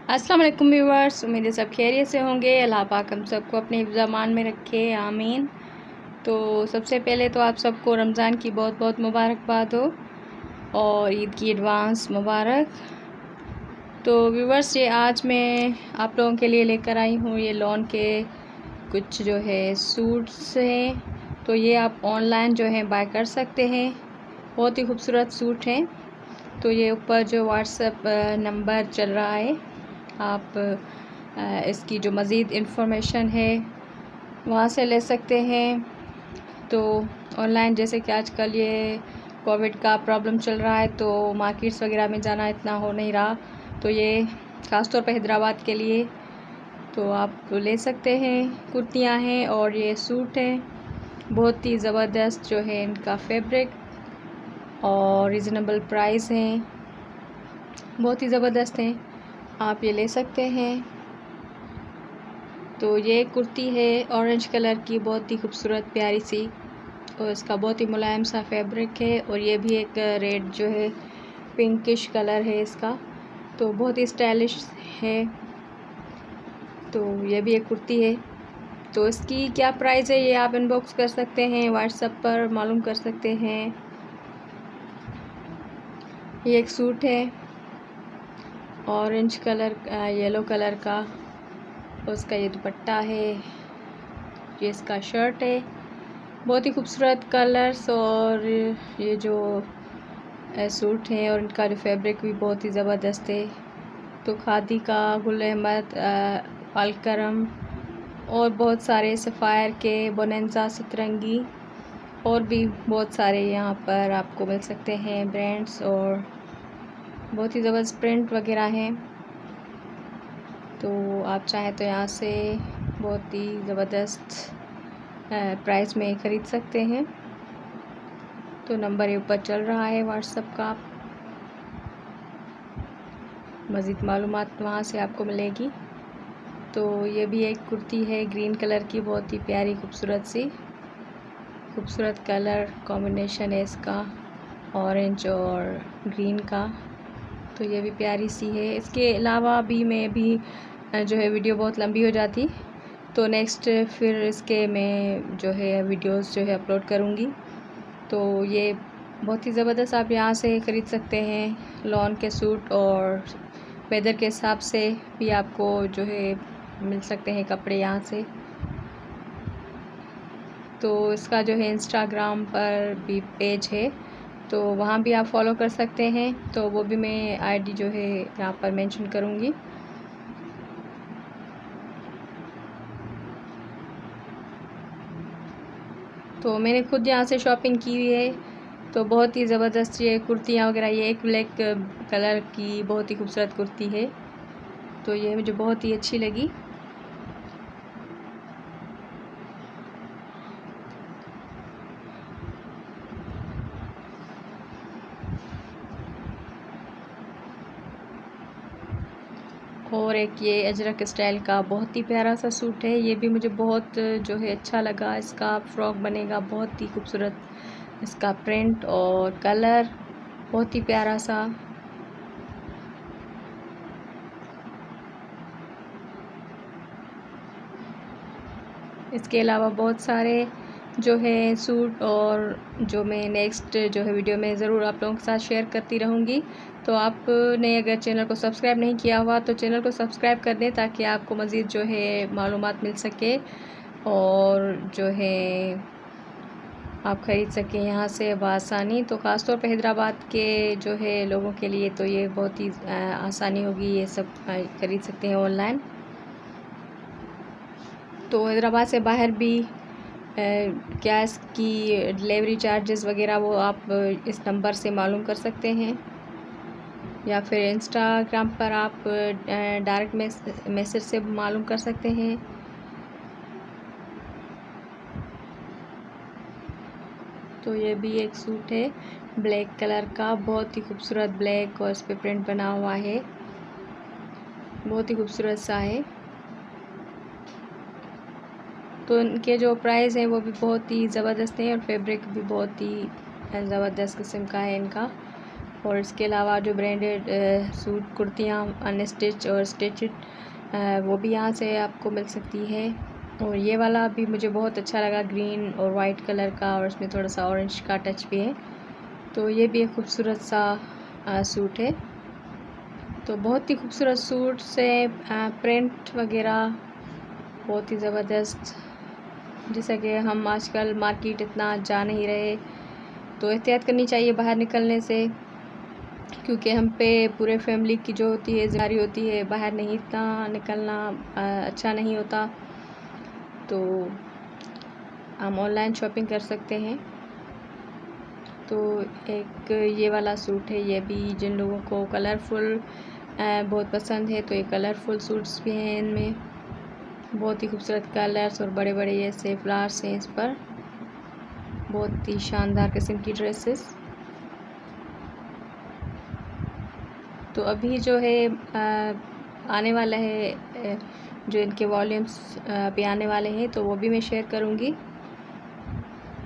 अस्सलाम वालेकुम व्यूअर्स, उम्मीद है सब खैरियत से होंगे। अल्लाह पाक हम सबको अपने हिफ्ज़ अमान में रखे, आमीन। तो सबसे पहले तो आप सबको रमज़ान की बहुत बहुत मुबारकबाद हो और ईद की एडवांस मुबारक। तो व्यूअर्स, ये आज मैं आप लोगों के लिए लेकर आई हूँ ये लॉन के कुछ जो है सूट्स हैं। तो ये आप ऑनलाइन जो है बाय कर सकते हैं। बहुत ही खूबसूरत सूट हैं। तो ये ऊपर जो व्हाट्सएप नंबर चल रहा है, आप इसकी जो मज़ीद इन्फॉर्मेशन है वहाँ से ले सकते हैं। तो ऑनलाइन जैसे कि आजकल ये कोविड का प्रॉब्लम चल रहा है, तो मार्केट्स वगैरह में जाना इतना हो नहीं रहा, तो ये ख़ास तौर पे हैदराबाद के लिए तो आप ले सकते हैं। कुर्तियाँ हैं और ये सूट है। बहुत ही ज़बरदस्त जो है इनका फैब्रिक और रिज़नेबल प्राइस हैं, बहुत ही ज़बरदस्त हैं, आप ये ले सकते हैं। तो ये कुर्ती है ऑरेंज कलर की, बहुत ही खूबसूरत प्यारी सी, और इसका बहुत ही मुलायम सा फैब्रिक है। और ये भी एक रेड जो है पिंकिश कलर है इसका, तो बहुत ही स्टाइलिश है। तो ये भी एक कुर्ती है। तो इसकी क्या प्राइस है ये आप इनबॉक्स कर सकते हैं, व्हाट्सएप पर मालूम कर सकते हैं। ये एक सूट है ऑरेंज कलर येलो कलर का, उसका ये दुपट्टा है, ये इसका शर्ट है। बहुत ही खूबसूरत कलर्स और ये जो सूट हैं और इनका जो फैब्रिक भी बहुत ही ज़बरदस्त है। तो खादी का, गुल अहमद, अलकरम और बहुत सारे सफ़ायर के, बोनेंजा, सतरंगी और भी बहुत सारे यहाँ पर आपको मिल सकते हैं ब्रांड्स, और बहुत ही ज़बरदस्त प्रिंट वगैरह हैं। तो आप चाहें तो यहाँ से बहुत ही ज़बरदस्त प्राइस में ख़रीद सकते हैं। तो नंबर ये ऊपर चल रहा है व्हाट्सएप का, मज़ीद मालूमात वहाँ से आपको मिलेगी। तो ये भी एक कुर्ती है ग्रीन कलर की, बहुत ही प्यारी खूबसूरत सी, खूबसूरत कलर कॉम्बिनेशन है इसका, ऑरेंज और ग्रीन का। तो ये भी प्यारी सी है। इसके अलावा भी मैं भी जो है वीडियो बहुत लंबी हो जाती, तो नेक्स्ट फिर इसके मैं जो है वीडियोस जो है अपलोड करूँगी। तो ये बहुत ही ज़बरदस्त आप यहाँ से ख़रीद सकते हैं लॉन के सूट, और वेदर के हिसाब से भी आपको जो है मिल सकते हैं कपड़े यहाँ से। तो इसका जो है इंस्टाग्राम पर भी पेज है, तो वहाँ भी आप फॉलो कर सकते हैं। तो वो भी मैं आईडी जो है यहाँ पर मेंशन करूँगी। तो मैंने खुद यहाँ से शॉपिंग की हुई है। तो बहुत ही ज़बरदस्त ये कुर्तियाँ वगैरह, ये एक ब्लैक कलर की बहुत ही खूबसूरत कुर्ती है, तो ये मुझे बहुत ही अच्छी लगी। और एक ये अजरक स्टाइल का बहुत ही प्यारा सा सूट है, ये भी मुझे बहुत जो है अच्छा लगा। इसका फ्रॉक बनेगा, बहुत ही खूबसूरत इसका प्रिंट और कलर, बहुत ही प्यारा सा। इसके अलावा बहुत सारे जो है सूट और जो मैं नेक्स्ट जो है वीडियो में ज़रूर आप लोगों के साथ शेयर करती रहूँगी। तो आपने अगर चैनल को सब्सक्राइब नहीं किया हुआ तो चैनल को सब्सक्राइब कर दें, ताकि आपको मज़ीद जो है मालूमात मिल सके और जो है आप ख़रीद सकें यहाँ से बआसानी। तो ख़ास तौर पे हैदराबाद के जो है लोगों के लिए तो ये बहुत ही आसानी होगी, ये सब ख़रीद सकते हैं ऑनलाइन। तो हैदराबाद से बाहर भी क्या इसकी डिलीवरी चार्जेस वगैरह वो आप इस नंबर से मालूम कर सकते हैं, या फिर इंस्टाग्राम पर आप डायरेक्ट मैसेज से मालूम कर सकते हैं। तो ये भी एक सूट है ब्लैक कलर का, बहुत ही खूबसूरत ब्लैक और इस पर प्रिंट बना हुआ है, बहुत ही खूबसूरत सा है। तो इनके जो प्राइस हैं वो भी बहुत ही ज़बरदस्त हैं और फैब्रिक भी बहुत ही ज़बरदस्त किस्म का है इनका। और इसके अलावा जो ब्रांडेड सूट कुर्तियाँ अनस्टिच और स्टिचड वो भी यहाँ से आपको मिल सकती है। और ये वाला भी मुझे बहुत अच्छा लगा, ग्रीन और वाइट कलर का, और इसमें थोड़ा सा ऑरेंज का टच भी है। तो ये भी एक खूबसूरत सा सूट है। तो बहुत ही खूबसूरत सूट से प्रिंट वगैरह बहुत ही ज़बरदस्त। जैसा कि हम आजकल मार्केट इतना जा नहीं रहे, तो एहतियात करनी चाहिए बाहर निकलने से, क्योंकि हम पे पूरे फैमिली की जो होती है जिम्मेदारी होती है, बाहर नहीं इतना निकलना अच्छा नहीं होता। तो हम ऑनलाइन शॉपिंग कर सकते हैं। तो एक ये वाला सूट है, ये भी जिन लोगों को कलरफुल बहुत पसंद है, तो ये कलरफुल सूट्स भी हैं इनमें। बहुत ही खूबसूरत कलर्स और बड़े बड़े ऐसे फ्लावर्स हैं इस पर, बहुत ही शानदार किस्म की ड्रेसेस। तो अभी जो है आने वाला है जो इनके वॉल्यूम्स अभी आने वाले हैं, तो वो भी मैं शेयर करूँगी।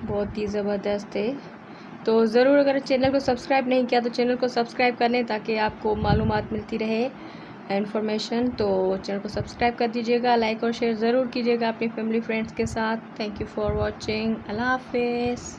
बहुत ही ज़बरदस्त है। तो ज़रूर अगर चैनल को सब्सक्राइब नहीं किया तो चैनल को सब्सक्राइब कर लें, ताकि आपको मालूमात मिलती रहे, इन्फॉर्मेशन। तो चैनल को सब्सक्राइब कर दीजिएगा, लाइक और शेयर ज़रूर कीजिएगा अपनी फैमिली फ्रेंड्स के साथ। Thank you for watching. अल्लाह हाफिज़।